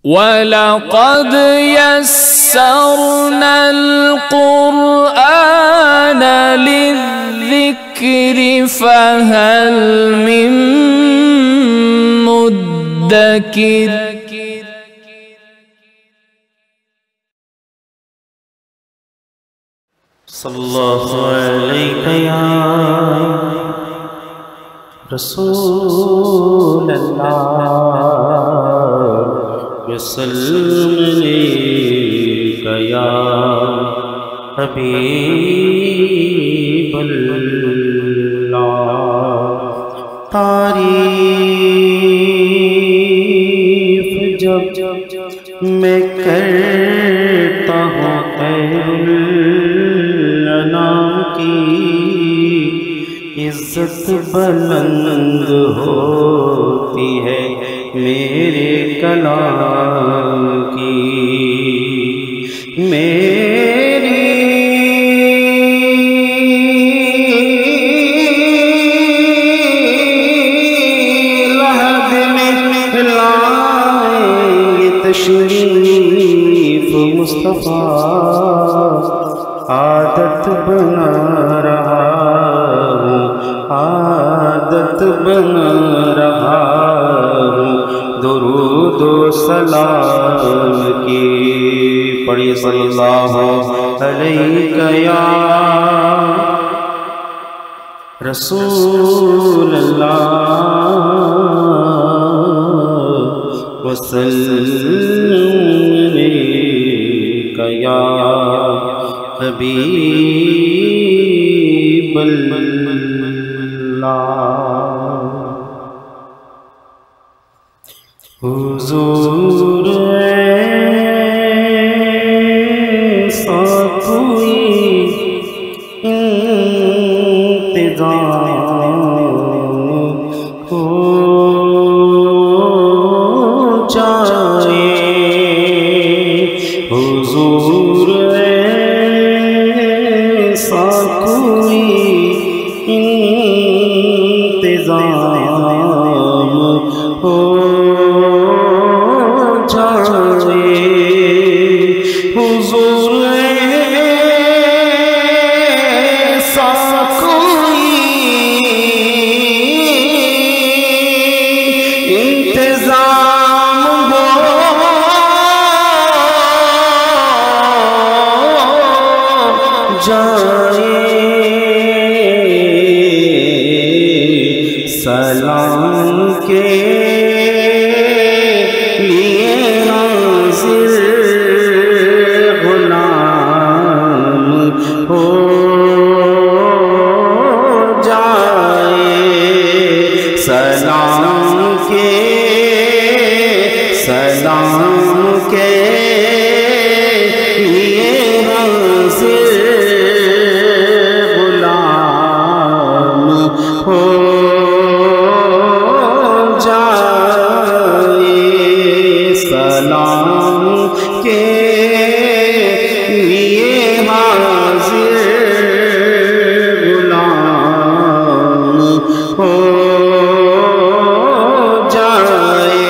وَلَقَدْ يَسَّرْنَا الْقُرْآنَ لِلذِّكْرِ فَهَلْ مِن مُّدَّكِرٍ صلی اللہ علیہ یا رسول اللہ وسلم علیک یا حبیب اللہ تعریف جب میں کرتا ہوں خیر الانام کی عزت بلند ہوتی ہے میرے کلام کی میری لحد میں لائیں گے تشریف مصطفیٰ عادت بنا رہا ہوں عادت بنا رہا ہوں درود و سلام کی پڑھیے صلی اللہ علیہ یا رسول اللہ وسلم علیک یا حبیب اللہ حضور ایسا کوئی انتظام ہو جائے حضور ایسا کوئی انتظام ہو جائے حضور ایسا کوئی انتظام ہو جائے سلام کے لیے حاضر غلام ہو جائے سلام کے لیے حاضر غلام ہو سلام کے لیے حاضر غلام ہو جائے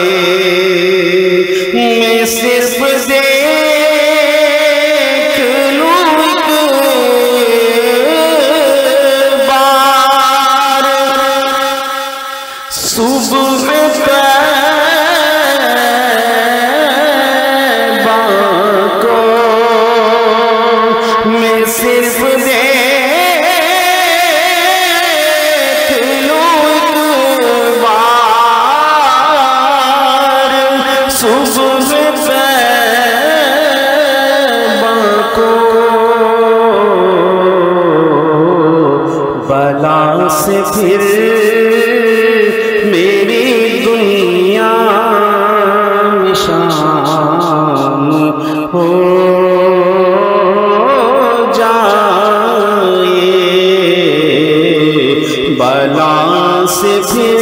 میں صرف دیکھ لوں ایک بار صبح صرف دیکھ لوں ایک بار صبح طیبہ کو بلا سے پھر میری دنیا میں شام ہو بلا سے پھر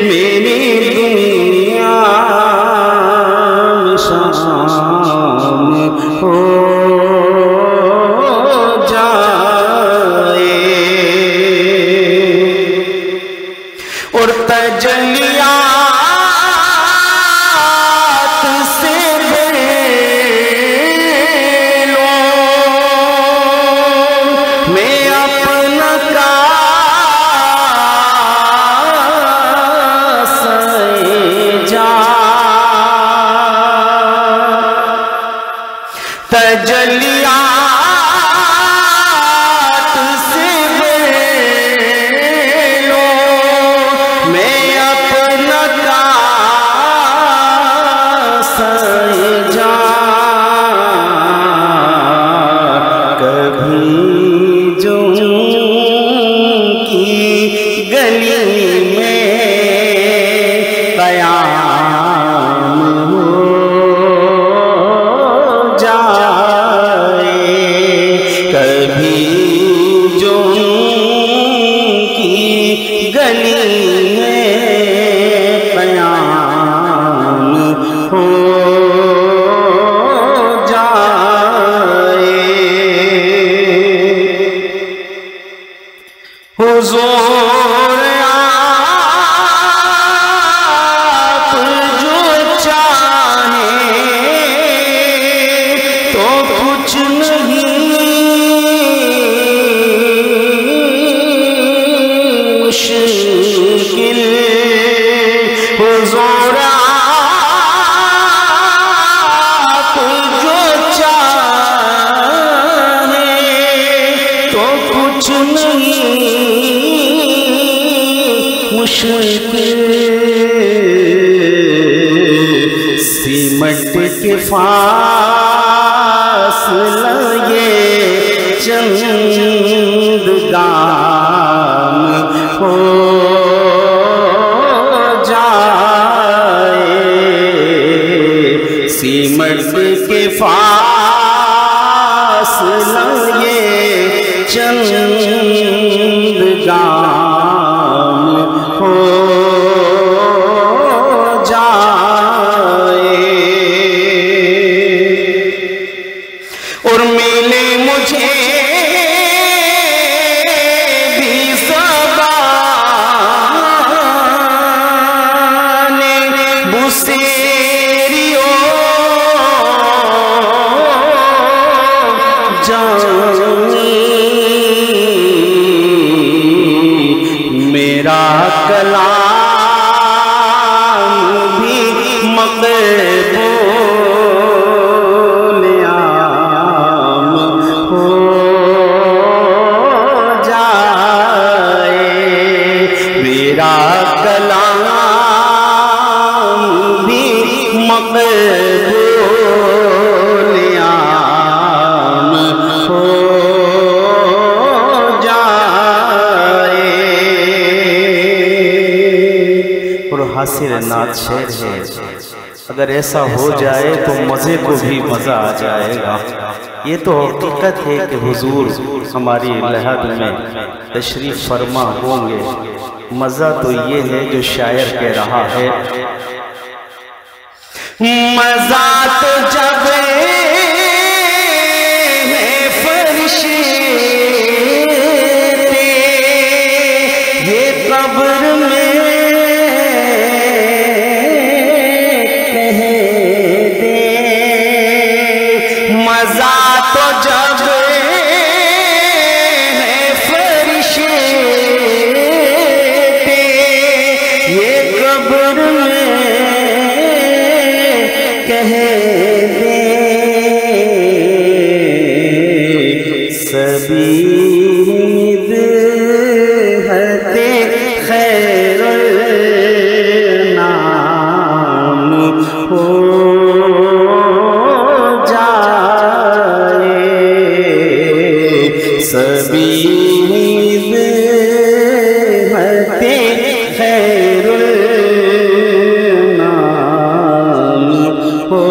میری دنیا میں شام ہو جائے اور تجلیات قیام ہو جائے حضور آپ جو چاہیں تو کچھ نہیں مشکل حضور آپ جو چاہیں تو کچھ نہیں مشکل سیمٹ کے فاصلہ یہ چند گام ہو جائے سیمٹ کے فاصلہ یہ چند گام ہو جائے اور ملے مجھے بھی زبان بسیریوں جانی میرا کلام بھی مقبول عام ہو جائے میرا کلام بھی مقبول عام ہو جائے اور حاصل نعت شعر ہے اگر ایسا ہو جائے تو مزے کو بھی مزہ آ جائے گا یہ تو حقیقت ہے کہ حضور ہماری لحد میں تشریف فرما ہوں گے مزہ تو یہ ہے جو شاعر کہہ رہا ہے مزہ تو جب فرشتے یہ قبر میں مزہ تو جب فرشتے یہ قبر میں کہہ دے سبید ہے خیر النام ہو سبید ہے خیر النام ہو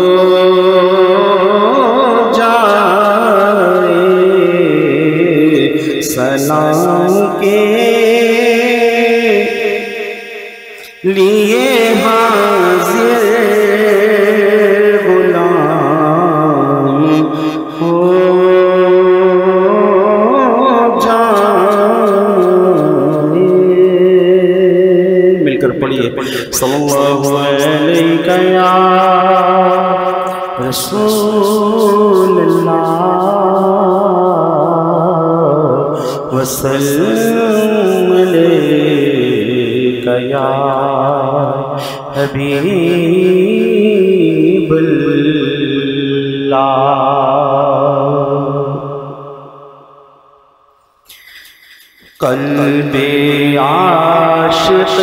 جائے سلام کے لیے حاضر غلام ہو صلی اللہ علیہ یا رسول اللہ وسلم علیہ یا حبیب اللہ قلب عاشق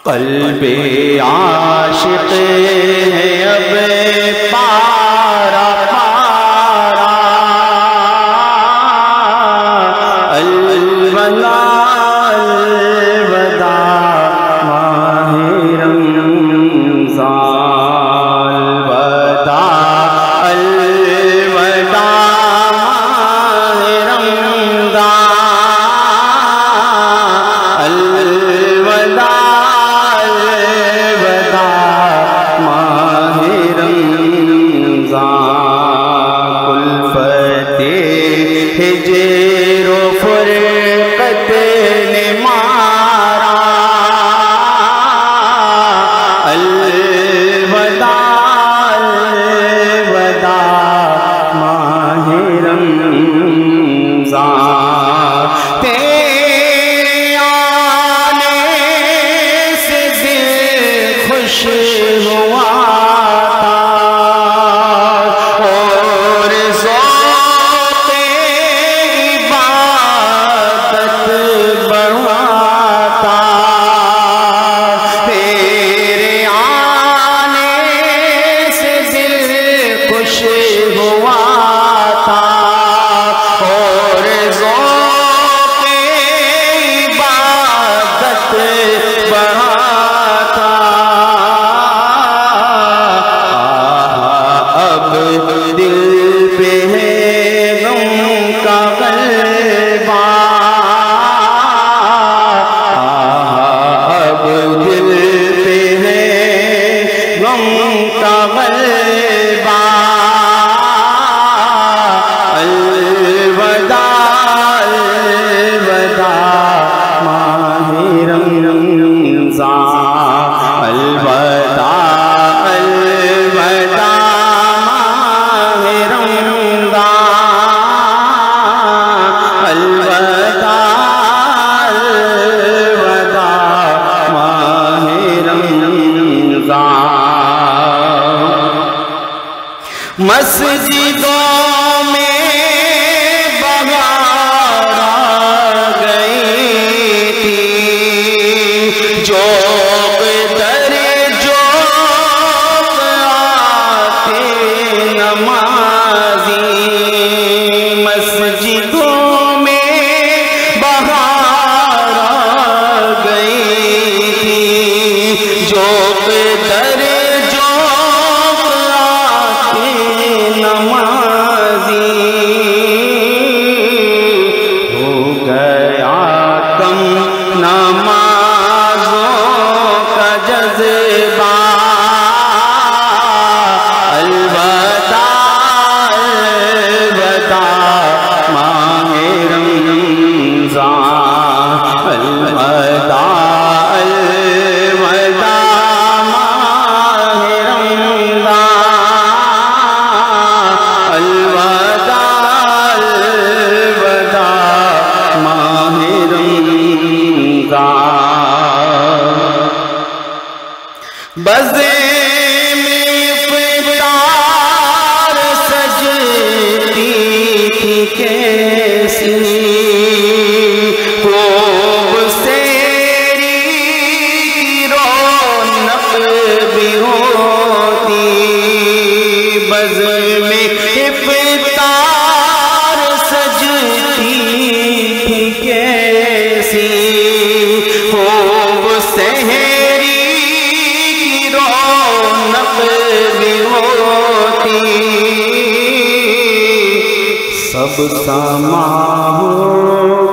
قلب عاشق ہے اب پارا پارا ہجر و فرقت نے مارا الوداع الوداع ماہ رمضان تیرے آنے سے دل خوش ہوا تھا اور ذوق عبادت بڑھا تھا تیرے آنے سے دل خوش ہوا تھا اور ذوق عبادت بڑھا تھا اب دل پہ ہے غم کا غلبہ اب دل پہ ہے غم کا غلبہ الوداع الوداع ماہ رمضان الوداع الوداع ماہ رمضان الوداع الوداع ماہ رمضان مسجدوں میں بہار آ گئی تھی جوق در جوق آتے نمازی مسجدوں میں بہار آ گئی تھی جوق در جوق آتے نمازی ہو گیا کم نمازوں کا جذبہ الوداع الوداع ماہ رمضان الوداع الوداع ماہ رمضان الوداع الوداع ماہ رمضان بزے میں افطار سجتی تھی کیسی خوب سیری کی رونق بھی ہوتی بز میں افطار سجتی تھی کیسی خوب سحری کی رونق بھی ہوتی سب سما ہو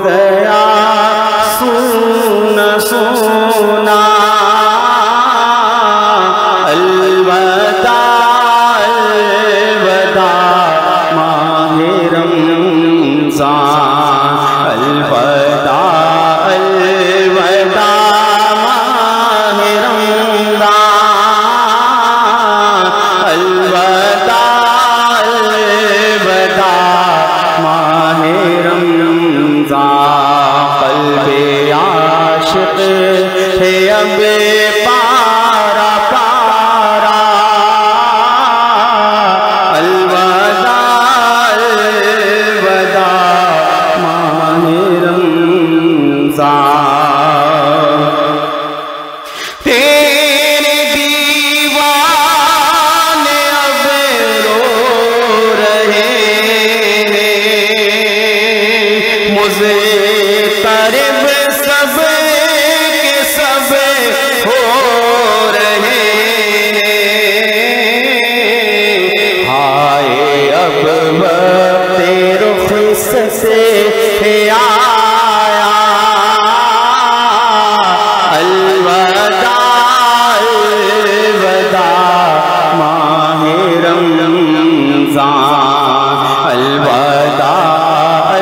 گیا سونا سونا الوداع الوداع ماہ رمضان الوداع الوداع ماہ رمضان الوداع الوداع ماہ رمضان قلب عاشق ہے اب پارا پارا الوداع الوداع ماہ رمضان تیرے دیوانے اب رو رہے مجھے طرب سب کے سب ہو رہے ہائے اب وقت رخ سے آیا الوداع الوداع ماہ رمضان الوداع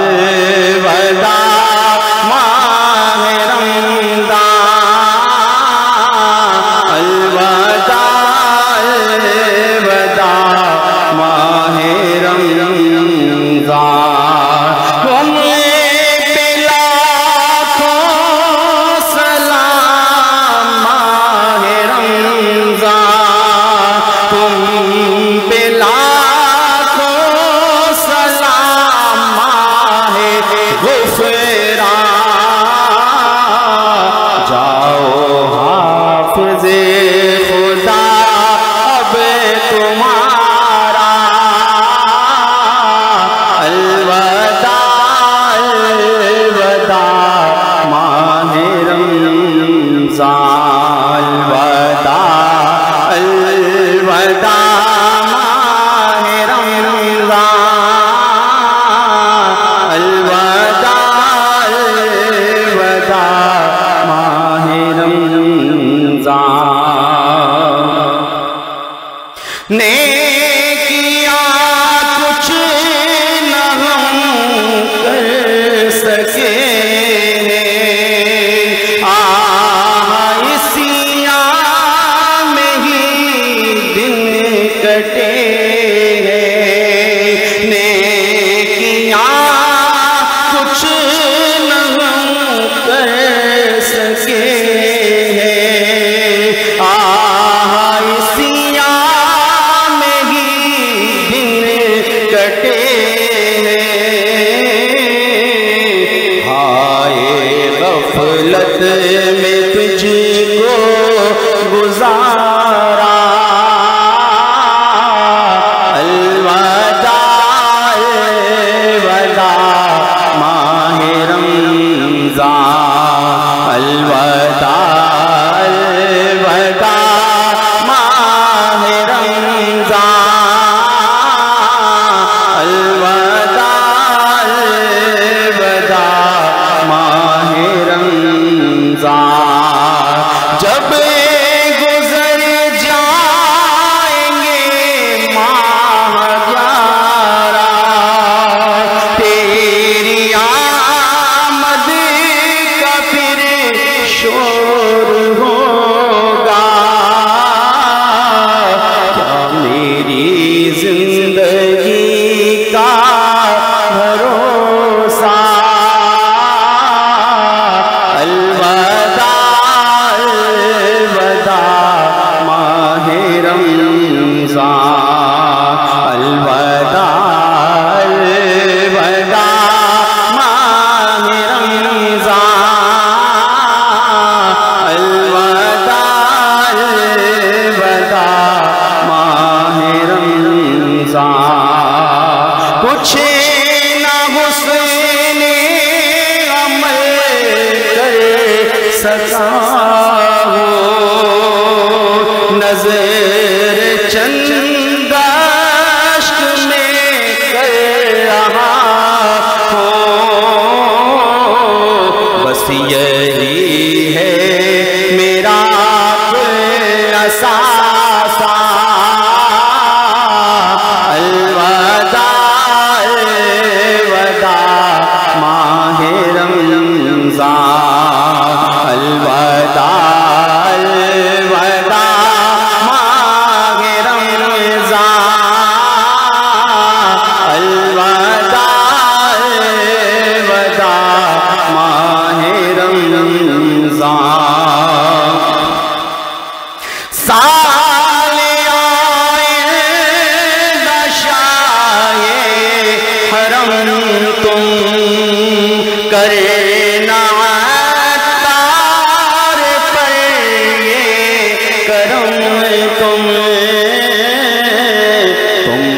سکا ہو نظر چند اشک میں کر رہا ہوں بس یہی ہے میرا اثاثہ الوداع الوداع ماہ رمضان الوداع الوداع ماہ رمضان الوداع الوداع ماہ رمضان سال آئندہ شاہ حرم تم کرنا تار پر یہ کرم تم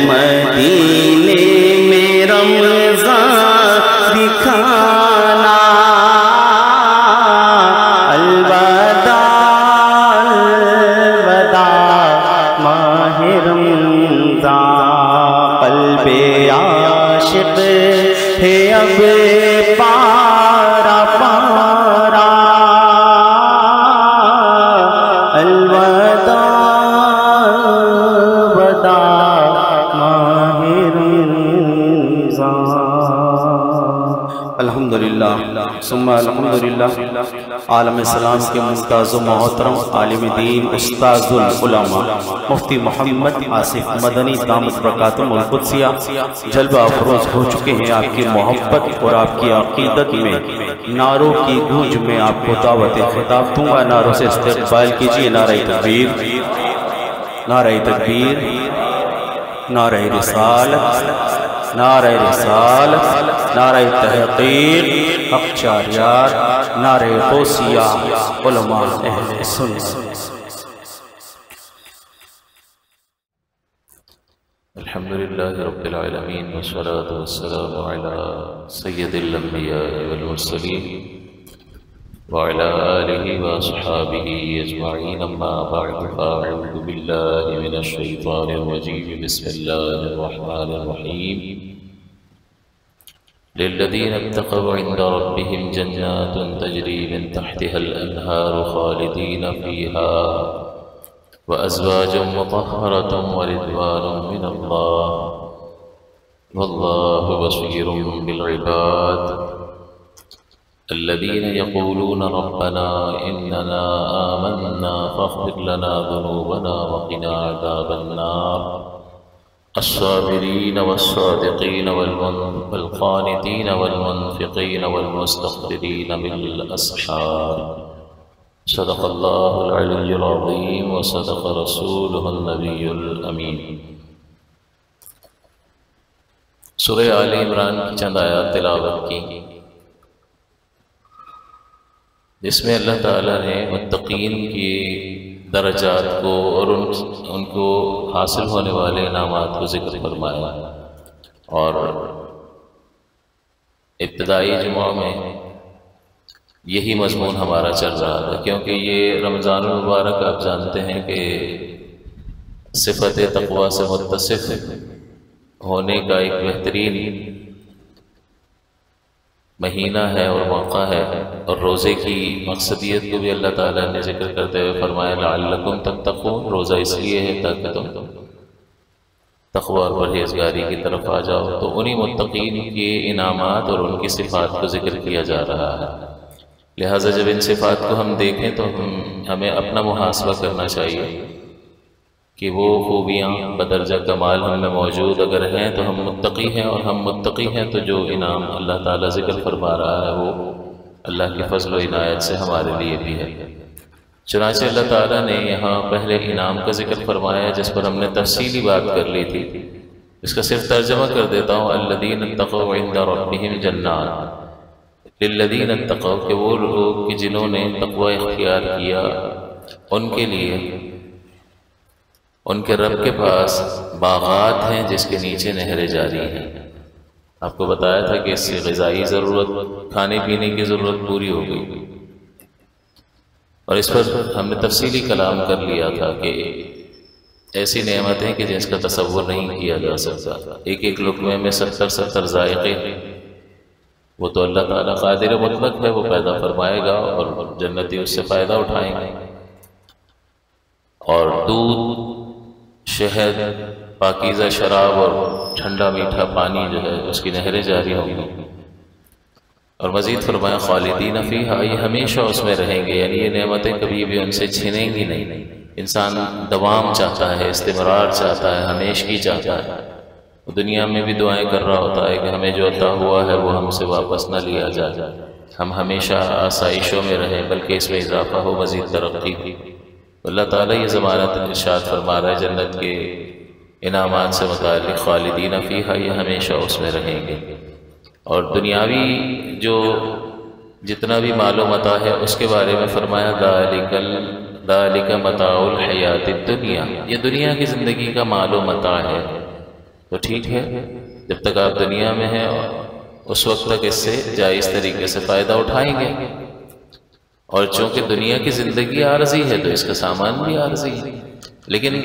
مدینے میں رمضان دکھانا الوداع الوداع ماہ رمضان قلب عاشق ہے اب پارا پارا الوداع الوداع ماہ رمضان الحمدللہ ثم الحمدللہ عالم اسلام کے ممتاز و محترم عالم دین استاذ العلماء مفتی محمد آصف مدنی دامت برکاتہم القدسیہ جلوہ افروز ہو چکے ہیں آپ کی محبت اور آپ کی عقیدت میں نعروں کی گونج میں آپ کو دعوت خطاب دوں گا نعروں سے استقبال کیجئے نعرہ تکبیر نعرہ تکبیر نعرہ رسالت نعرہ رسالت نعرہ تحقیق حق چاریار نعرہ غوثیہ علماء اہل سنت الحمدللہ رب العالمین والصلاة والسلام علی سید الانبیاء والمرسلین وعلى آلہ واصحابہ اجمعین اما بعد فاعوذ باللہ من الشیطان الرجیم بسم اللہ الرحمن الرحیم للذین اتقوا عند ربهم جنات تجری من تحتها الانہار خالدین فیہا وأزواج مطهرة ورضوان من الله والله بصير بالعباد الذين يقولون ربنا إننا آمنا فاغفر لنا ذنوبنا وقنا عذاب النار الصابرين والصادقين والقانتين والمنفقين والمستغفرين بالأسحار صدق اللہ العلی العظیم وصدق رسولہ النبی الامین سورہ آل عمران کی چند آیات تلاوت کی جس میں اللہ تعالیٰ نے متقین کی درجات کو اور ان کو حاصل ہونے والے انعامات کو ذکر فرمایا اور ابتدائی جمعہ میں یہی مضمون ہمارا چل رہا تھا کیونکہ یہ رمضان المبارک آپ جانتے ہیں کہ صفت تقوی سے متصف ہونے کا ایک بہترین مہینہ ہے اور موقع ہے اور روزے کی مقصدیت کو بھی اللہ تعالیٰ نے ذکر کرتے ہوئے فرمایا لعلکم تتقون روزہ اس لیے ہے تاکہ تم تقوی اور پرہیزگاری کی طرف آ جاؤ تو انہی متقین کے انعامات اور ان کی صفات کو ذکر کیا جا رہا ہے لہٰذا جب ان صفات کو ہم دیکھیں تو ہمیں اپنا محاسبہ کرنا چاہیے کہ وہ خوبیاں بدرجہ کمال ہم میں موجود اگر ہیں تو ہم متقی ہیں اور ہم متقی ہیں تو جو انعام اللہ تعالیٰ ذکر فرما رہا ہے وہ اللہ کی فضل و عنایت سے ہمارے لیے بھی ہے چنانچہ اللہ تعالیٰ نے یہاں پہلے انعام کا ذکر فرمایا جس پر ہم نے تفصیلی بات کر لی تھی اس کا صرف ترجمہ کر دیتا ہوں الذین اتقوا عند ربهم جنات للذین اتقوا کہ وہ لوگ کہ جنہوں نے تقوی اختیار کیا ان کے لیے ان کے رب کے پاس باغات ہیں جس کے نیچے نہریں جاری ہیں آپ کو بتایا تھا کہ اس سے غذائی ضرورت کھانے پینے کی ضرورت پوری ہو گئی اور اس پر ہم نے تفصیلی کلام کر لیا تھا کہ ایسی نعمتیں کہ جس کا تصور نہیں کیا جا سکتا، ایک ایک لقمے میں 70 ذائقے، وہ تو اللہ تعالیٰ قادر مطلق ہے، وہ پیدا فرمائے گا اور جنتی اس سے فائدہ اٹھائیں گے۔ اور دودھ، شہد، پاکیزہ شراب اور ٹھنڈا میٹھا پانی جو ہے اس کی نہریں جاری ہوں گی۔ اور مزید فرمایا خالدین فیہا، یہ ہمیشہ اس میں رہیں گے، یعنی یہ نعمتیں کبھی بھی ان سے چھنیں گی نہیں۔ انسان دوام چاہتا ہے، استمرار چاہتا ہے، ہمیشگی چاہتا ہے، دنیا میں بھی دعائیں کر رہا ہوتا ہے کہ ہمیں جو عطا ہوا ہے وہ ہم سے واپس نہ لیا جائے، ہم ہمیشہ آسائشوں میں رہیں بلکہ اس میں اضافہ ہو، مزید ترقی ہو۔ اللہ تعالیٰ یہ ضمانت ارشاد فرما رہا ہے جنت کے انعامات سے متعلق، خالدین فیہا، یہ ہمیشہ اس میں رہیں گے۔ اور دنیاوی جو جتنا بھی مال و متاع ہے اس کے بارے میں فرمایا ذالک متاع الحیات الدنیا، یہ دنیا کی زندگی کا مال و متاع ہے۔ تو ٹھیک ہے، جب تک آپ دنیا میں ہیں اس وقت تک اس سے جائز طریقے سے فائدہ اٹھائیں گے، اور چونکہ دنیا کی زندگی عارضی ہے تو اس کا سامان بھی عارضی ہے۔ لیکن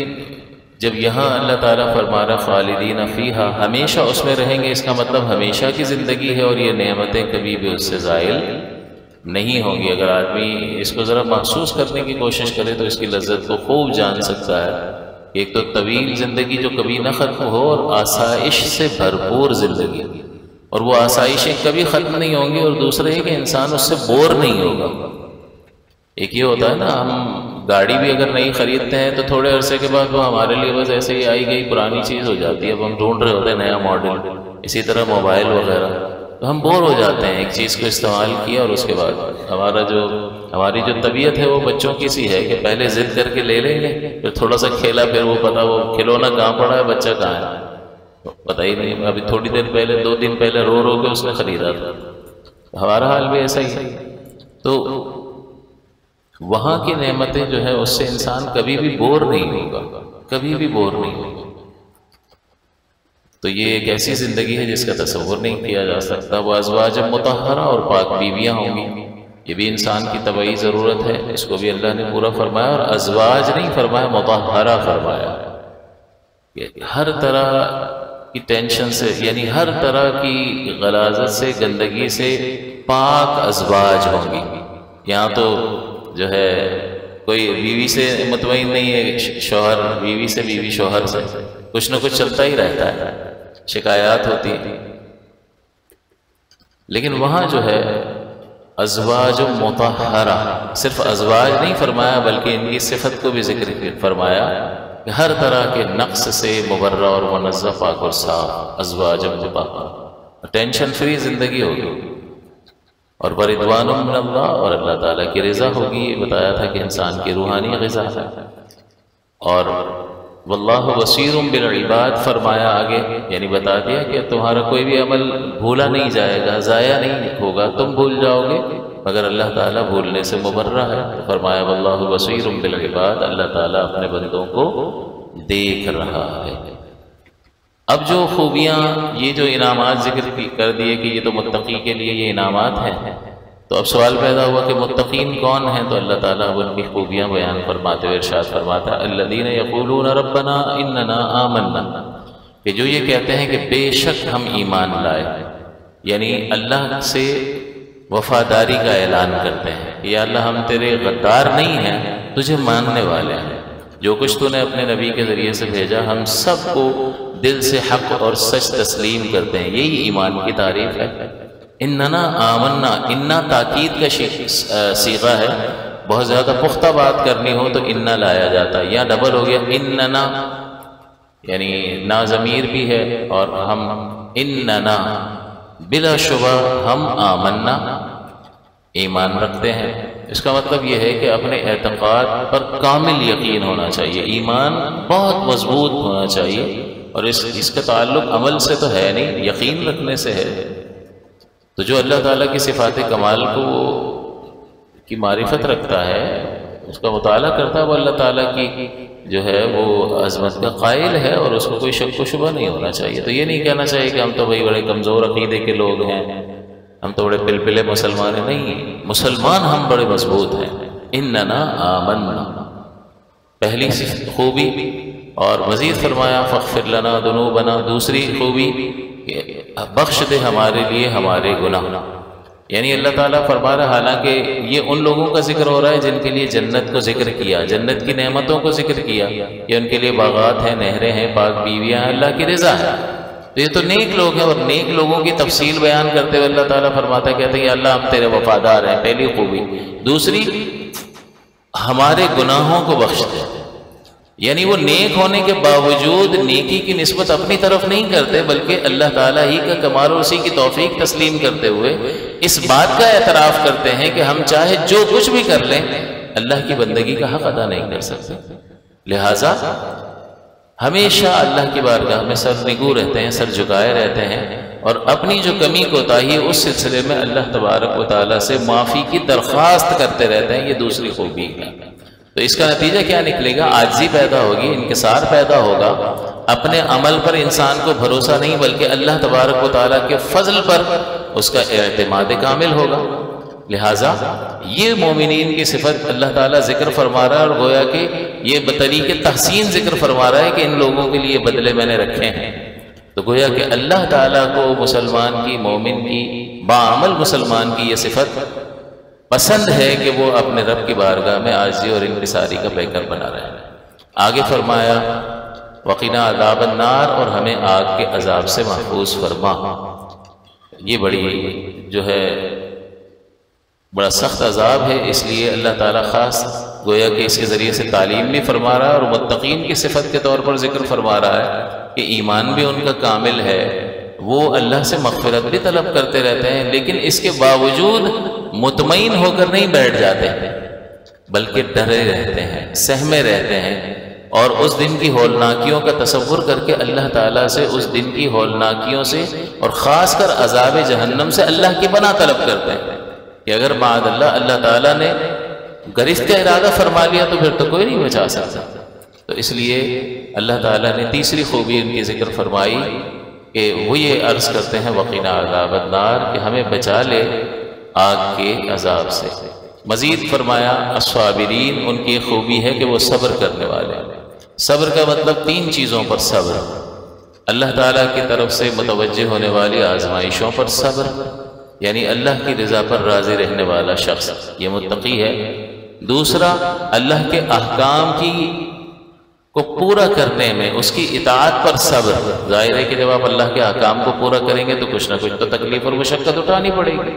جب یہاں اللہ تعالیٰ فرما رہا خالدین فیہا، ہمیشہ اس میں رہیں گے، اس کا مطلب ہمیشہ کی زندگی ہے، اور یہ نعمتیں کبھی بھی اس سے زائل نہیں ہوں گی۔ اگر آدمی اس کو ذرا محسوس کرنے کی کوشش کرے تو اس کی لذت کو خوب جان سکتا ہے۔ ایک تو طویل زندگی جو کبھی نہ ختم ہو، اور آسائش سے بھرپور زندگی، اور وہ آسائشیں کبھی ختم نہیں ہوں گی، اور دوسرے ہے کہ انسان اس سے بور نہیں ہوگا۔ ایک یہ ہوتا ہے نا، ہم گاڑی بھی اگر نہیں خریدتے ہیں تو تھوڑے عرصے کے بعد وہ ہمارے لیے بس ایسے ہی آئی گئی پرانی چیز ہو جاتی ہے، اب ہم ڈھونڈ رہے ہوتے ہیں نیا ماڈل۔ اسی طرح موبائل وغیرہ، تو ہم بور ہو جاتے ہیں ایک چیز کو استعمال کیا، اور اس کے بعد ہماری جو طبیعت ہے وہ بچوں کی سی ہے کہ پہلے ضد کر کے لے لیں گے، پھر تھوڑا سا کھیلا، پھر وہ پتا وہ کھلونا کہاں پڑا ہے، بچہ کہاں ہے، پتہ ہی نہیں۔ ابھی تھوڑی دیر پہلے، 2 دن پہلے رو کے اس نے خریدا تھا۔ ہمارا حال بھی ایسا ہی ہے۔ تو وہاں کی نعمتیں جو ہے اس سے انسان کبھی بھی بور نہیں ہوگا، کبھی بھی بور نہیں ہوگا۔ تو یہ ایک ایسی زندگی ہے جس کا تصور نہیں کیا جا سکتا۔ وہ ازواج مطہرہ، اور پاک بیویاں ہوں گی، یہ بھی انسان کی طبعی ضرورت ہے، اس کو بھی اللہ نے پورا فرمایا، اور ازواج نہیں فرمایا، مطہرہ فرمایا۔ ہر طرح کی ٹینشن سے، یعنی ہر طرح کی غلاظت سے، گندگی سے پاک ازواج ہوں گی۔ یہاں تو جو ہے کوئی بیوی سے مطمئن نہیں ہے، شوہر بیوی سے، بیوی شوہر سے، کچھ نہ کچھ چلتا ہی رہتا ہے، شکایات ہوتی ہیں۔ لیکن وہاں جو ہے ازواج مطہرہ، صرف ازواج نہیں فرمایا بلکہ ان کی صفت کو بھی ذکر فرمایا کہ ہر طرح کے نقص سے مبرہ اور منزہ، پاک اور صاف، ازواج مطہرہ، ٹینشن فری زندگی ہوگی۔ اور برضوان من اللہ، اور اللہ تعالیٰ کی رضا ہوگی۔ یہ بتایا تھا کہ انسان کی روحانی غذا ہے۔ اور واللہ بصیر بالعباد فرمایا آگے، یعنی بتا دیا کہ تمہارا کوئی بھی عمل بھولا نہیں جائے گا، ضائع نہیں ہوگا، تم بھول جاؤ گے مگر اللہ تعالیٰ بھولنے سے مبرہ ہے۔ فرمایا واللہ بصیر بالعباد، اللہ تعالیٰ اپنے بندوں کو دیکھ رہا ہے۔ اب جو خوبیاں، یہ جو انعامات ذکر کر دیے کہ یہ تو متقی کے لیے یہ انعامات ہیں، تو اب سوال پیدا ہوا کہ متقین کون ہیں؟ تو اللہ تعالیٰ اب ان کی خوبیاں بیان فرماتے ہوئے ارشاد فرماتا ہے الذین یقولون ربنا اننا آمنا، کہ جو یہ کہتے ہیں کہ بے شک ہم ایمان لائے، یعنی اللہ سے وفاداری کا اعلان کرتے ہیں کہ یا اللہ ہم تیرے غدار نہیں ہیں، تجھے ماننے والے ہیں، جو کچھ تو نے اپنے نبی کے ذریعے سے بھیجا ہم سب کو دل سے حق اور سچ تسلیم کرتے ہیں، یہی ایمان کی تعریف ہے۔ اننا آمنا، انا تاکید کا صیغہ ہے، بہت زیادہ پختہ بات کرنی ہو تو انا لایا جاتا ہے، یہاں ڈبل ہو گیا اننا، یعنی نا ضمیر بھی ہے، اور ہم اننا بلا شبہ ہم آمنا ایمان رکھتے ہیں۔ اس کا مطلب یہ ہے کہ اپنے اعتقاد پر کامل یقین ہونا چاہیے، ایمان بہت مضبوط ہونا چاہیے، اور اس کا تعلق عمل سے تو ہے نہیں، یقین رکھنے سے ہے۔ تو جو اللہ تعالیٰ کی صفات کمال کی معرفت رکھتا ہے، اس کا مطالعہ کرتا ہے، وہ اللہ تعالیٰ کی جو ہے وہ عظمت کا قائل ہے، اور اس کو کوئی شک و شبہ نہیں ہونا چاہیے۔ تو یہ نہیں کہنا چاہیے کہ ہم تو بھائی بڑے کمزور عقیدے کے لوگ ہیں، ہم تو بڑے پلپلے مسلمان ہیں، نہیں، مسلمان ہم بڑے مضبوط ہیں، اننا آمنا، پہلی خوبی. اور مزید فرمایا فاغفر لنا ذنوبنا، دوسری خوبی بخش دے ہمارے لیے ہمارے گناہ. یعنی اللہ تعالیٰ فرما رہا، حالانکہ یہ ان لوگوں کا ذکر ہو رہا ہے جن کے لیے جنت کو ذکر کیا، جنت کی نعمتوں کو ذکر کیا، یہ ان کے لیے باغات ہیں، نہریں ہیں، پاک بیویاں ہیں، اللہ کی رضا ہے. تو یہ تو نیک لوگ ہیں، اور نیک لوگوں کی تفصیل بیان کرتے ہوئے اللہ تعالیٰ فرماتا ہے، کہتے ہیں کہ اللہ ہم تیرے وفادار ہیں، پہلی خوبی. دوسری ہمارے گناہوں کو بخش دے. یعنی وہ نیک ہونے کے باوجود نیکی کی نسبت اپنی طرف نہیں کرتے، بلکہ اللہ تعالیٰ ہی کا کمال اور اسی کی توفیق تسلیم کرتے ہوئے اس بات کا اعتراف کرتے ہیں کہ ہم چاہے جو کچھ بھی کر لیں اللہ کی بندگی کا حق ادا نہیں کر سکتے. لہٰذا ہمیشہ اللہ کی بارگاہ میں سر نگو رہتے ہیں، سر جھکائے رہتے ہیں، اور اپنی جو کمی کوتاہی ہے اس سلسلے میں اللہ تبارک و تعالیٰ سے معافی کی درخواست کرتے رہتے ہیں. یہ دوسری خوبی ہے. تو اس کا نتیجہ کیا نکلے گا؟ عاجزی پیدا ہوگی، انکسار پیدا ہوگا، اپنے عمل پر انسان کو بھروسہ نہیں بلکہ اللہ تبارک و تعالیٰ کے فضل پر اس کا اعتماد کامل ہوگا. لہٰذا یہ مومنین کی صفت اللہ تعالیٰ ذکر فرما رہا ہے، اور گویا کہ یہ بطریق تحسین ذکر فرما رہا ہے کہ ان لوگوں کے لیے بدلے میں نے رکھے ہیں. تو گویا کہ اللہ تعالیٰ کو مسلمان کی، مومن کی، باعمل مسلمان کی یہ صفت پسند ہے کہ وہ اپنے رب کی بارگاہ میں عاجزی اور انکساری کا پیکر بنا رہے ہیں. آگے فرمایا وقنا عذاب النار، اور ہمیں آگ کے عذاب سے محفوظ فرما. یہ بڑا سخت عذاب ہے، اس لیے اللہ تعالیٰ خاص گویا کہ اس کے ذریعے سے تعلیم بھی فرما رہا ہے، اور متقین کی صفت کے طور پر ذکر فرما رہا ہے کہ ایمان بھی ان کا کامل ہے، وہ اللہ سے مغفرت بھی طلب کرتے رہتے ہیں، لیکن اس کے باوجود مطمئن ہو کر نہیں بیٹھ جاتے بلکہ ڈرے رہتے ہیں، سہمے رہتے ہیں، اور اس دن کی ہولناکیوں کا تصور کر کے اللہ تعالیٰ سے اس دن کی ہولناکیوں سے اور خاص کر عذاب جہنم سے اللہ کی پناہ طلب کرتے ہیں کہ اگر معاذ اللہ تعالیٰ نے گرفت کا ارادہ فرما لیا تو پھر تو کوئی نہیں بچا سکتا. تو اس لیے اللہ تعالیٰ نے تیسری خوبی ان کی ذکر فرمائی کہ وہ یہ عرض کرتے ہیں وقنا عذاب النار، کہ ہمیں بچا لے آگ کے عذاب سے. مزید فرمایا الصابرین، ان کی خوبی ہے کہ وہ صبر کرنے والے ہیں. صبر کا مطلب 3 چیزوں پر صبر، اللہ تعالیٰ کی طرف سے متوجہ ہونے والی آزمائشوں پر صبر، یعنی اللہ کی رضا پر راضی رہنے والا شخص یہ متقی ہے. دوسرا اللہ کے احکام کو پورا کرنے میں اس کی اطاعت پر صبر. ظاہر ہے کہ جب آپ اللہ کے احکام کو پورا کریں گے تو کچھ نہ کچھ تو تکلیف اور مشقت اٹھانی پڑے گی.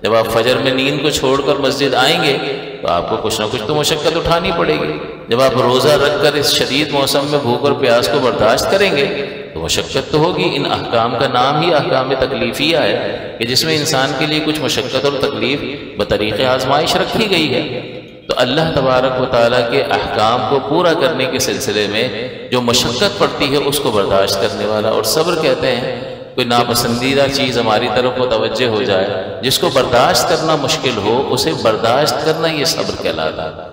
جب آپ فجر میں نیند کو چھوڑ کر مسجد آئیں گے تو آپ کو کچھ نہ کچھ تو مشقت اٹھانی پڑے گی. جب آپ روزہ رکھ کر اس شدید موسم میں بھوک اور پیاس کو برداشت کریں گے تو مشقت تو ہوگی. ان احکام کا نام ہی احکام تکلیفیہ ہے کہ جس میں انسان کے لیے کچھ مشقت اور تکلیف بطریق آزمائش رکھی گئی ہے. تو اللہ تبارک و تعالیٰ کے احکام کو پورا کرنے کے سلسلے میں جو مشقت پڑتی ہے اس کو برداشت کرنے والا. اور صبر کہتے ہیں کوئی ناپسندیدہ چیز ہماری طرف متوجہ ہو جائے، جس کو برداشت کرنا مشکل ہو، اسے برداشت کرنا یہ صبر کہلاتا ہے.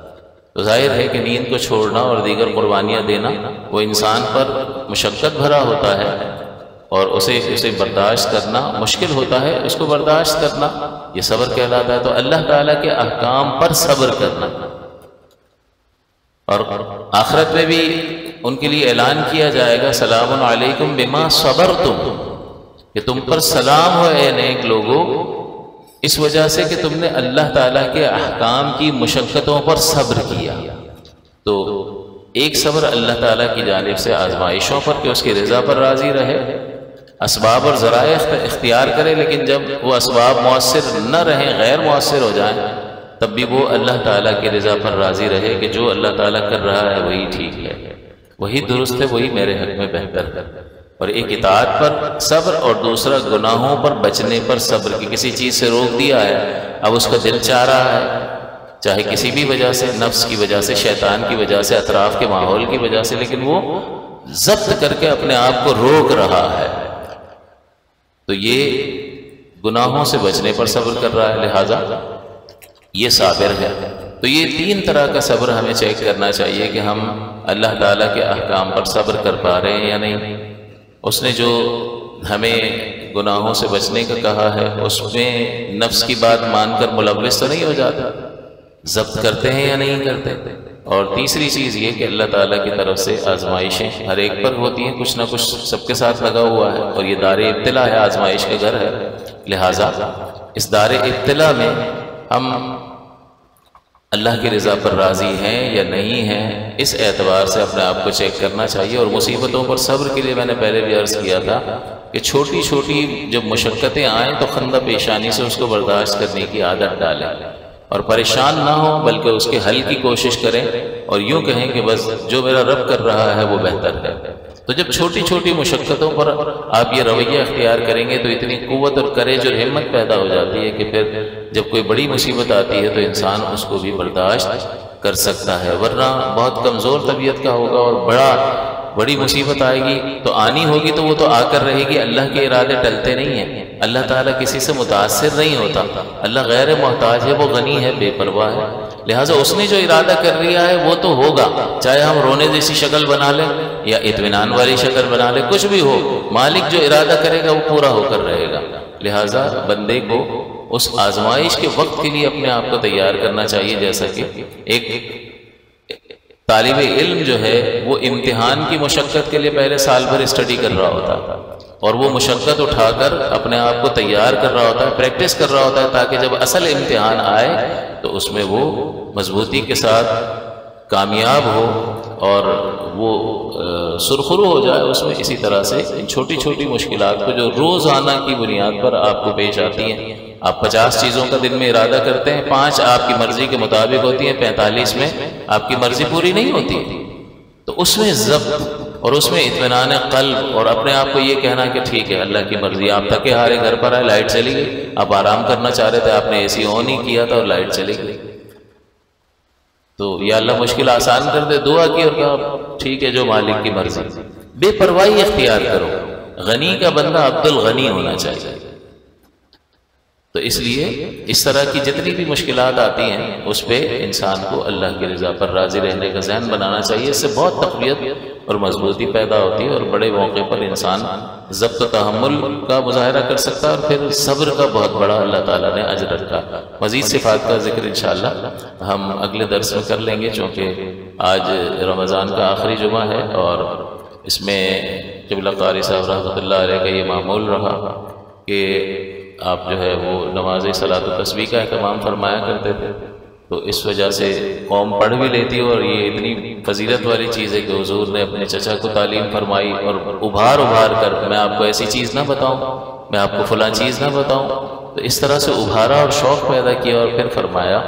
تو ظاہر ہے کہ نیند کو چھوڑنا اور دیگر قربانیاں دینا وہ انسان پر مشقت بھرا ہوتا ہے، اور اسے برداشت کرنا مشکل ہوتا ہے. اس کو برداشت کرنا یہ صبر کہلاتا ہے. تو اللہ تعالیٰ کے احکام پر صبر کرنا. اور آخرت میں بھی ان کے لیے اعلان کیا جائے گا سلام علیکم بما صبرتم، کہ تم پر سلام ہو اے نیک لوگوں، اس وجہ سے کہ تم نے اللہ تعالیٰ کے احکام کی مشقتوں پر صبر کیا. تو ایک صبر اللہ تعالیٰ کی جانب سے آزمائشوں پر کہ اس کی رضا پر راضی رہے، اسباب اور ذرائع اختیار کرے، لیکن جب وہ اسباب مؤثر نہ رہیں، غیر مؤثر ہو جائیں، تب بھی وہ اللہ تعالیٰ کی رضا پر راضی رہے کہ جو اللہ تعالیٰ کر رہا ہے وہی ٹھیک ہے، وہی درست ہے، وہی میرے حق میں بہتر ہے. اور ایک اطاعت پر صبر، اور دوسرا گناہوں پر بچنے پر صبر. کی کسی چیز سے روک دیا ہے، اب اس کا دل چاہ رہا ہے، چاہے کسی بھی وجہ سے، نفس کی وجہ سے، شیطان کی وجہ سے، اطراف کے ماحول کی وجہ سے، لیکن وہ ضبط کر کے اپنے آپ کو روک رہا ہے، تو یہ گناہوں سے بچنے پر صبر کر رہا ہے، لہذا یہ صابر ہے. تو یہ 3 طرح کا صبر ہمیں چیک کرنا چاہیے کہ ہم اللہ تعالیٰ کے احکام پر صبر کر پا رہے ہیں یا نہیں. اس نے جو ہمیں گناہوں سے بچنے کا کہا ہے اس میں نفس کی بات مان کر ملوث تو نہیں ہو جاتا. ضبط کرتے ہیں یا نہیں کرتے. اور تیسری چیز یہ کہ اللہ تعالیٰ کی طرف سے آزمائشیں ہر ایک پر ہوتی ہیں، کچھ نہ کچھ سب کے ساتھ لگا ہوا ہے، اور یہ دار ابتلا ہے، آزمائش کا گھر ہے. لہٰذا اس دار ابتلا میں ہم اللہ کی رضا پر راضی ہیں یا نہیں ہیں، اس اعتبار سے اپنے آپ کو چیک کرنا چاہیے. اور مصیبتوں پر صبر کے لیے میں نے پہلے بھی عرض کیا تھا کہ چھوٹی چھوٹی جب مشقتیں آئیں تو خندہ پیشانی سے اس کو برداشت کرنے کی عادت ڈالیں، اور پریشان نہ ہوں بلکہ اس کے حل کی کوشش کریں، اور یوں کہیں کہ بس جو میرا رب کر رہا ہے وہ بہتر ہے. تو جب چھوٹی چھوٹی مشقتوں پر آپ یہ رویہ اختیار کریں گے تو اتنی قوت اور کریج اور ہمت پیدا ہو جاتی ہے کہ پھر جب کوئی بڑی مصیبت آتی ہے تو انسان اس کو بھی برداشت کر سکتا ہے. ورنہ بہت کمزور طبیعت کا ہوگا اور بڑی مصیبت آئے گی تو آنی ہوگی تو وہ تو آ کر رہے گی. اللہ کے ارادے ٹلتے نہیں ہیں، اللہ تعالیٰ کسی سے متاثر نہیں ہوتا، اللہ غیر محتاج ہے، وہ غنی ہے، بے پرواہ ہے. لہٰذا اس نے جو ارادہ کر لیا ہے وہ تو ہوگا، چاہے ہم رونے جیسی شکل بنا لیں یا اطمینان والی شکل بنا لیں، کچھ بھی ہو، مالک جو ارادہ کرے گا وہ پورا ہو کر رہے گا. لہٰذا بندے کو اس آزمائش کے وقت کے لیے اپنے آپ کو تیار کرنا چاہیے. جیسا کہ ایک طالب علم جو ہے وہ امتحان کی مشقت کے لیے پہلے سال بھر اسٹڈی کر رہا ہوتا ہے، اور وہ مشقت اٹھا کر اپنے آپ کو تیار کر رہا ہوتا ہے، پریکٹس کر رہا ہوتا ہے، تاکہ جب اصل امتحان آئے تو اس میں وہ مضبوطی کے ساتھ کامیاب ہو اور وہ سرخرو ہو جائے اس میں. اسی طرح سے ان چھوٹی چھوٹی مشکلات کو جو روزانہ کی بنیاد پر آپ کو پیش آتی ہیں، آپ 50 چیزوں کا دن میں ارادہ کرتے ہیں، 5 آپ کی مرضی کے مطابق ہوتی ہیں، 45 میں آپ کی مرضی پوری نہیں ہوتی. تو اس میں ضبط اور اس میں اطمینان قلب اور اپنے آپ کو یہ کہنا کہ ٹھیک ہے اللہ کی مرضی. آپ تھکے ہارے گھر پر آئے، لائٹ چلی گئی، آپ آرام کرنا چاہ رہے تھے، آپ نے اے سی آن ہی کیا تھا اور لائٹ چلی گئی، تو یا اللہ مشکل آسان کر دے. دعا کی اور کہا ٹھیک ہے جو مالک کی مرضی. بے پرواہی اختیار کرو. غنی کا بندہ عبد الغنی ہونا چاہیے. تو اس لیے اس طرح کی جتنی بھی مشکلات آتی ہیں اس پہ انسان کو اللہ کی رضا پر راضی رہنے کا ذہن بنانا چاہیے. اس سے بہت تقویت اور مضبوطی پیدا ہوتی ہے، اور بڑے موقع پر انسان ضبط و تحمل کا مظاہرہ کر سکتا ہے، اور پھر صبر کا بہت بڑا اللہ تعالیٰ نے اجر رکھا. مزید صفات کا ذکر انشاءاللہ ہم اگلے درس میں کر لیں گے، چونکہ آج رمضان کا آخری جمعہ ہے، اور اس میں قبلہ قاری صاحب رحمۃ اللہ علیہ کا یہ معمول رہا کہ آپ جو ہے وہ نماز صلاۃ و تسبیح کا اہتمام فرمایا کرتے تھے. تو اس وجہ سے قوم پڑھ بھی لیتی، اور یہ اتنی فضیلت والی چیز ہے کہ حضور نے اپنے چچا کو تعلیم فرمائی، اور ابھار کر میں آپ کو ایسی چیز نہ بتاؤں، میں آپ کو فلاں چیز نہ بتاؤں. تو اس طرح سے ابھارا اور شوق پیدا کیا، اور پھر فرمایا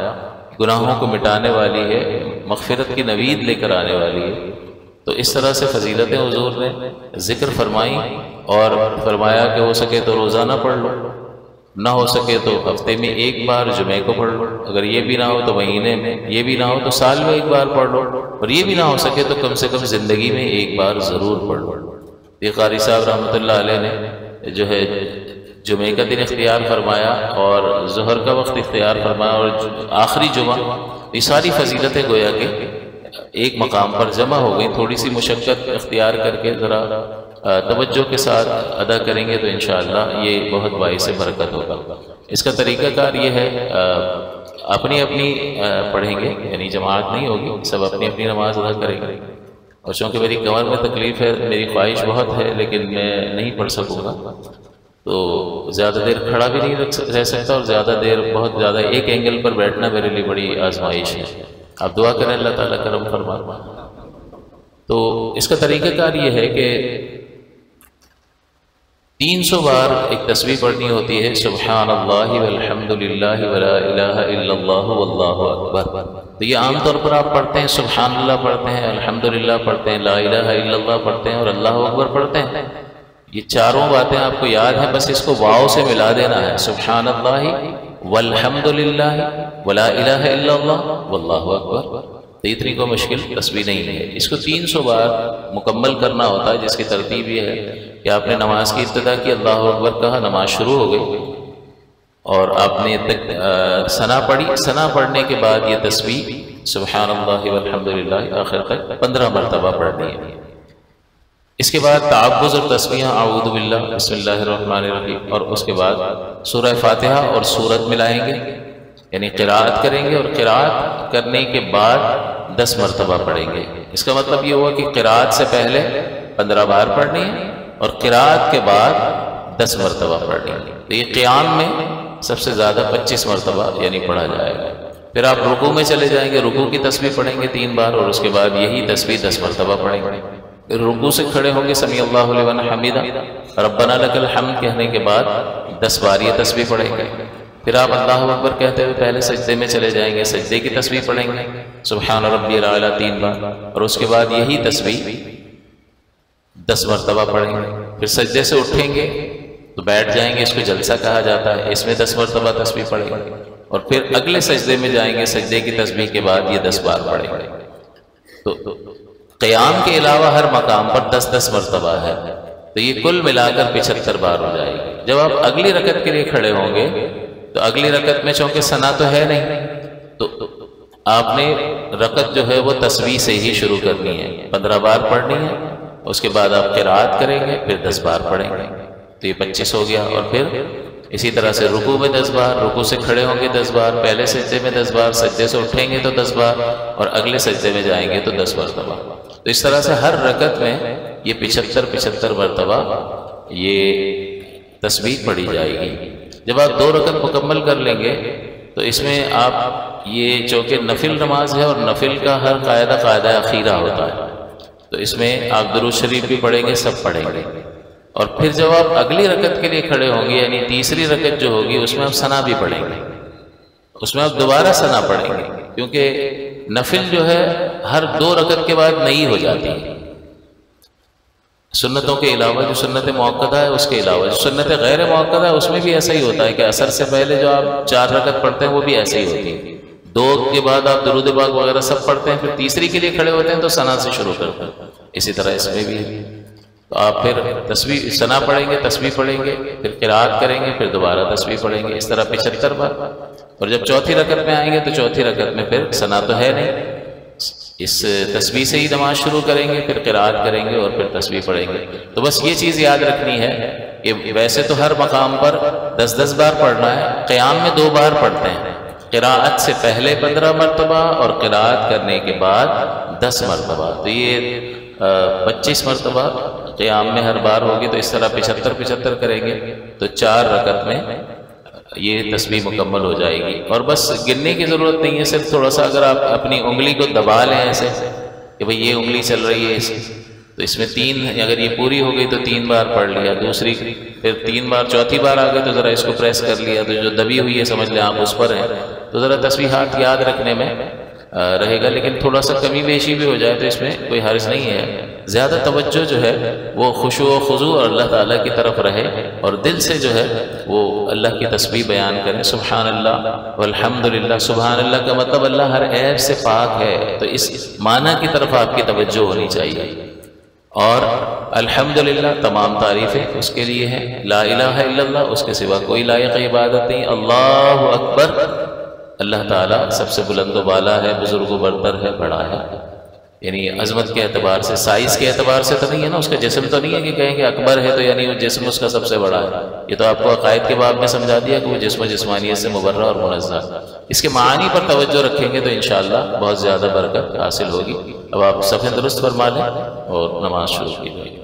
گناہوں کو مٹانے والی ہے، مغفرت کی نوید لے کر آنے والی ہے. تو اس طرح سے فضیلتیں حضور نے ذکر فرمائی، اور فرمایا کہ ہو سکے تو روزانہ پڑھ لو، نہ ہو سکے تو ہفتے میں ایک بار جمعے کو پڑھ لو، اگر یہ بھی نہ ہو تو مہینے میں، یہ بھی نہ ہو تو سال میں ایک بار پڑھ لو، اور یہ بھی نہ ہو سکے تو کم سے کم زندگی میں ایک بار ضرور پڑھ لو. یہ قاری صاحب رحمۃ اللہ علیہ نے جو ہے جمعے کا دن اختیار فرمایا اور ظہر کا وقت اختیار فرمایا اور آخری جمعہ، یہ ساری فضیلتیں گویا کہ ایک مقام پر جمع ہو گئی. تھوڑی سی مشقت اختیار کر کے ذرا توجہ کے ساتھ ادا کریں گے تو انشاءاللہ یہ بہت باعث برکت ہوگا. اس کا طریقہ کار یہ ہے، اپنی اپنی پڑھیں گے، یعنی جماعت نہیں ہوگی، سب اپنی اپنی نماز ادا کریں گے. اور چونکہ میری کمر میں تکلیف ہے، میری خواہش بہت ہے لیکن میں نہیں پڑھ سکوں گا، تو زیادہ دیر کھڑا بھی نہیں رہ سکتا، اور زیادہ دیر بہت زیادہ ایک اینگل پر بیٹھنا میرے لیے بڑی آزمائش ہے. آپ دعا کریں اللہ تعالیٰ کرم فرما. تو اس کا طریقہ کار یہ ہے کہ 300 بار ایک تسبیح پڑھنی ہوتی ہے، سبحان اللہ والحمد للہ ولا الہ الا اللہ واللہ اکبر. تو یہ عام طور پر آپ پڑھتے ہیں، سبحان اللہ پڑھتے ہیں، الحمد للہ پڑھتے ہیں، لا الہ الا اللہ پڑھتے ہیں اور اللہ اکبر پڑھتے ہیں. یہ چاروں باتیں آپ کو یاد ہیں، بس اس کو واو سے ملا دینا ہے، سبحان اللہ والحمد للہ ولا الہ الا اللہ واللہ اکبر. تو اتنی کوئی مشکل تسبیح نہیں ہے. اس کو 300 بار مکمل کرنا ہوتا ہے، جس کی ترتیب یہ ہے کہ آپ نے نماز کی ابتدا کی، اللہ اکبر کہا، نماز شروع ہو گئی، اور آپ نے ثنا پڑھی. ثنا پڑھنے کے بعد یہ تسبیح سبحان اللہ والحمد للہ آخر تک 15 مرتبہ پڑھنی ہے. اس کے بعد تعوذ اور تسبیح اعوذ باللہ بسم اللہ الرحمن الرحیم، اور اس کے بعد سورہ فاتحہ اور سورت ملائیں گے، یعنی قراءت کریں گے اور قراءت کرنے کے بعد 10 مرتبہ پڑھیں گے۔ اس کا مطلب یہ ہوا کہ قراءت سے پہلے 15 بار پڑھنی ہے اور قراءت کے بعد 10 مرتبہ پڑھنی ہے۔ تو یہ قیام میں سب سے زیادہ 25 مرتبہ یعنی پڑھا جائے گا۔ پھر آپ رکوع میں چلے جائیں گے، رکوع کی تسبیح پڑھیں گے 3 بار اور اس کے بعد یہی تسبیح 10 مرتبہ پڑھیں گے۔ پھر رکوع سے کھڑے ہوں گے، سمیع اللہ لمن حمیدہ، ربنا لک الحمد کہنے کے بعد 10 بار یہ تسبیح پڑھیں گے۔ پھر آپ اللہ اکبر کہتے ہوئے پہلے سجدے میں چلے جائیں گے، سجدے کی تسبیح پڑھیں گے سبحان ربی الاعلی 3 بار اور اس کے بعد یہی تسبیح 10 مرتبہ پڑھیں گے۔ پھر سجدے سے اٹھیں گے تو بیٹھ جائیں گے، اس کو جلسہ کہا جاتا ہے، اس میں 10 مرتبہ تسبیح پڑھیں گے اور پھر اگلے سجدے میں جائیں گے، سجدے کی تسبیح کے بعد یہ 10 بار پڑھیں گے۔ تو قیام کے علاوہ ہر مقام پر 10 مرتبہ ہے، تو یہ کل ملا کر 75 بار ہو جائے گی۔ جب آپ اگلی رکعت کے لیے کھڑے ہوں گے تو اگلی رکعت میں چونکہ ثنا تو ہے نہیں، تو آپ نے رکعت جو ہے وہ تسبیح سے ہی شروع کرنی ہے، 15 بار پڑھنی ہے، اس کے بعد آپ قراءت کریں گے، پھر 10 بار پڑھیں گے، تو یہ 25 ہو گیا۔ اور پھر اسی طرح سے رکوع میں 10 بار، رکوع سے کھڑے ہوں گے 10 بار، پہلے سجدے میں 10 بار، سجدے سے اٹھیں گے تو 10 بار اور اگلے سجدے میں جائیں گے تو 10 مرتبہ۔ تو اس طرح سے ہر رکعت میں یہ 75 مرتبہ یہ تسبیح پڑھی جائے گی۔ جب آپ 2 رکعت مکمل کر لیں گے تو اس میں آپ یہ چونکہ نفل نماز ہے اور نفل کا ہر قاعدہ اخیرہ ہوتا ہے، تو اس میں آپ درود شریف بھی پڑھیں گے، سب پڑھیں گے۔ اور پھر جب آپ اگلی رکعت کے لیے کھڑے ہوں گے یعنی تیسری رکعت جو ہوگی اس میں آپ ثنا بھی پڑھیں گے، اس میں آپ دوبارہ ثنا پڑھیں گے، کیونکہ نفل جو ہے ہر 2 رکعت کے بعد نئی ہو جاتی ہے، سنتوں کے علاوہ جو سنت موقدہ ہے اس کے علاوہ جو سنت غیر موقدہ ہے اس میں بھی ایسا ہی ہوتا ہے کہ عصر سے پہلے جو آپ 4 رکعت پڑھتے ہیں وہ بھی ایسے ہی ہوتی ہے، 2 کے بعد آپ درود پاک وغیرہ سب پڑھتے ہیں، پھر تیسری کے لیے کھڑے ہوتے ہیں تو ثنا سے شروع کرتے ہیں، اسی طرح اس میں بھی ہے۔ تو آپ پھر تسبیح ثنا پڑھیں گے، تسبیح پڑھیں گے، پھر قراءت کریں گے، پھر دوبارہ تسبیح پڑھیں گے، اس طرح 75 بار۔ اور جب چوتھی رکعت میں آئیں گے تو چوتھی رکعت میں پھر ثنا تو ہے نہیں، اس تسبیح سے ہی نماز شروع کریں گے، پھر قراءت کریں گے اور پھر تسبیح پڑھیں گے۔ تو بس یہ چیز یاد رکھنی ہے کہ ویسے تو ہر مقام پر 10 بار پڑھنا ہے، قیام میں 2 بار پڑھتے ہیں، قراءت سے پہلے 15 مرتبہ اور قراءت کرنے کے بعد 10 مرتبہ، تو یہ 25 مرتبہ قیام میں ہر بار ہوگی، تو اس طرح 75 کریں گے تو 4 رکعت میں یہ تسبیح مکمل ہو جائے گی۔ اور بس گننے کی ضرورت نہیں ہے، صرف تھوڑا سا اگر آپ اپنی انگلی کو دبا لیں ایسے کہ بھئی یہ انگلی چل رہی ہے تو اس میں 3 اگر یہ پوری ہو گئی تو 3 بار پڑھ لیا، دوسری پھر 3 بار، چوتھی بار آ گئی تو ذرا اس کو پریس کر لیا، تو جو دبی ہوئی ہے سمجھ لیں آپ اس پر ہیں، تو ذرا تسبیحات یاد رکھنے میں رہے گا، لیکن تھوڑا سا کمی بیشی بھی ہو جائے تو اس میں کوئی حرج نہیں ہے۔ زیادہ توجہ جو ہے وہ خشوع و خضوع اور اللہ تعالیٰ کی طرف رہے اور دل سے جو ہے وہ اللہ کی تسبیح بیان کریں، سبحان اللہ والحمدللہ۔ سبحان اللہ کا مطلب اللہ ہر عیب سے پاک ہے، تو اس معنی کی طرف آپ کی توجہ ہونی چاہیے۔ اور الحمدللہ تمام تعریفیں اس کے لیے ہیں، لا الہ الا اللہ، اس کے سوا کوئی لائق عبادت نہیں، اللہ اکبر، اللہ تعالیٰ سب سے بلند و بالا ہے، بزرگ و برتر ہے، بڑا ہے، یعنی عظمت کے اعتبار سے، سائز کے اعتبار سے تو نہیں ہے نا، اس کا جسم تو نہیں ہے کہ کہیں کہ اکبر ہے تو یعنی وہ جسم اس کا سب سے بڑا ہے، یہ تو آپ کو عقائد کے باب میں سمجھا دیا کہ وہ جسم و جسمانیت سے مبرہ اور منزہ۔ اس کے معانی پر توجہ رکھیں گے تو انشاءاللہ بہت زیادہ برکت حاصل ہوگی۔ اب آپ صفحہ درست فرما لیں اور نماز شروع کیجیے۔